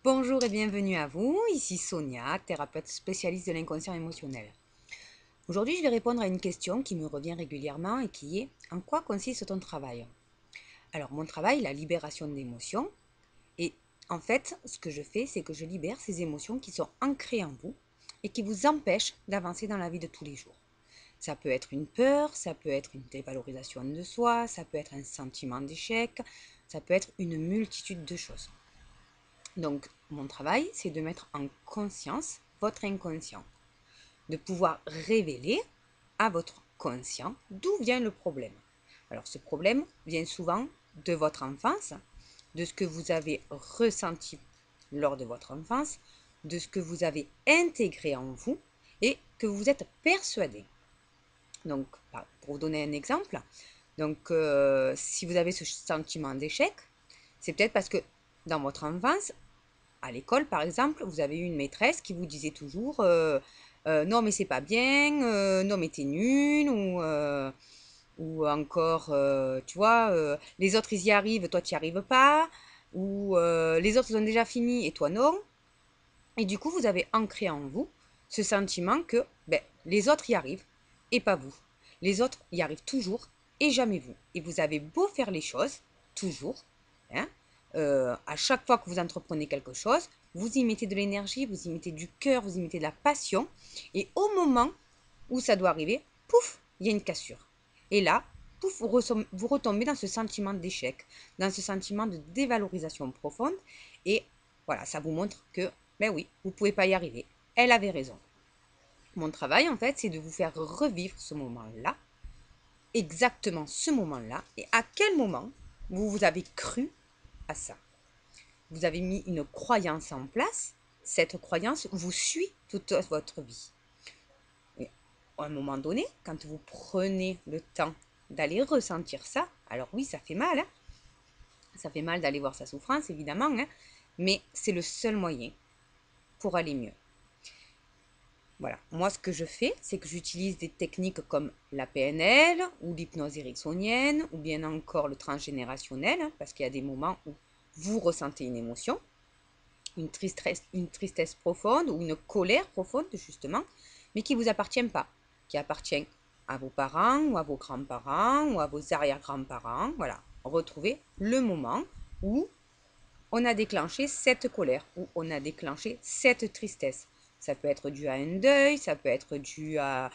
Bonjour et bienvenue à vous, ici Sonia, thérapeute spécialiste de l'inconscient émotionnel. Aujourd'hui, je vais répondre à une question qui me revient régulièrement et qui est: en quoi consiste ton travail? Alors, mon travail, la libération d'émotions, et en fait, ce que je fais, c'est que je libère ces émotions qui sont ancrées en vous et qui vous empêchent d'avancer dans la vie de tous les jours. Ça peut être une peur, ça peut être une dévalorisation de soi, ça peut être un sentiment d'échec, ça peut être une multitude de choses. Donc, mon travail, c'est de mettre en conscience votre inconscient, de pouvoir révéler à votre conscient d'où vient le problème. Alors, ce problème vient souvent de votre enfance, de ce que vous avez ressenti lors de votre enfance, de ce que vous avez intégré en vous et que vous êtes persuadé. Donc, pour vous donner un exemple, si vous avez ce sentiment d'échec, c'est peut-être parce que dans votre enfance, à l'école, par exemple, vous avez eu une maîtresse qui vous disait toujours non, mais c'est pas bien, non, mais t'es nul, ou encore, tu vois, les autres ils y arrivent, toi tu n'y arrives pas, ou les autres ils ont déjà fini et toi non. Et du coup, vous avez ancré en vous ce sentiment que ben, les autres y arrivent et pas vous. Les autres y arrivent toujours et jamais vous. Et vous avez beau faire les choses, toujours, hein, à chaque fois que vous entreprenez quelque chose, vous y mettez de l'énergie, vous y mettez du cœur, vous y mettez de la passion. Et au moment où ça doit arriver, pouf, il y a une cassure. Et là, pouf, vous retombez dans ce sentiment d'échec, dans ce sentiment de dévalorisation profonde. Et voilà, ça vous montre que, ben oui, vous ne pouvez pas y arriver. Elle avait raison. Mon travail, en fait, c'est de vous faire revivre ce moment-là, exactement ce moment-là, et à quel moment vous avez cru à ça. Vous avez mis une croyance en place, cette croyance vous suit toute votre vie. Et à un moment donné, quand vous prenez le temps d'aller ressentir ça, alors oui, ça fait mal, hein, ça fait mal d'aller voir sa souffrance, évidemment, hein, mais c'est le seul moyen pour aller mieux. Voilà, moi ce que je fais, c'est que j'utilise des techniques comme la PNL ou l'hypnose ericksonienne ou bien encore le transgénérationnel, hein, parce qu'il y a des moments où vous ressentez une émotion, une tristesse profonde ou une colère profonde justement, mais qui ne vous appartient pas, qui appartient à vos parents ou à vos grands-parents ou à vos arrière-grands-parents. Voilà, retrouvez le moment où on a déclenché cette colère, où on a déclenché cette tristesse. Ça peut être dû à un deuil, ça peut être dû à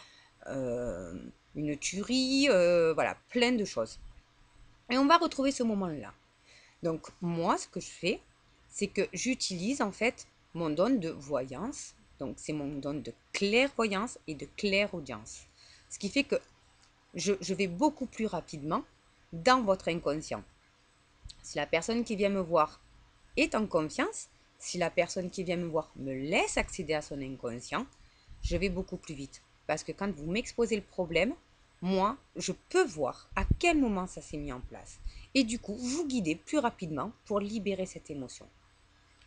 euh, une tuerie, voilà, plein de choses. Et on va retrouver ce moment-là. Donc moi, ce que je fais, c'est que j'utilise en fait mon don de voyance. Donc c'est mon don de clairvoyance et de clairaudience. Ce qui fait que je vais beaucoup plus rapidement dans votre inconscient. Si la personne qui vient me voir est en confiance, si la personne qui vient me voir me laisse accéder à son inconscient, je vais beaucoup plus vite. Parce que quand vous m'exposez le problème, moi, je peux voir à quel moment ça s'est mis en place. Et du coup, vous guider plus rapidement pour libérer cette émotion.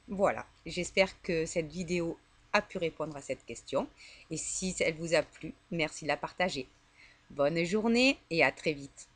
Voilà, j'espère que cette vidéo a pu répondre à cette question. Et si elle vous a plu, merci de la partager. Bonne journée et à très vite.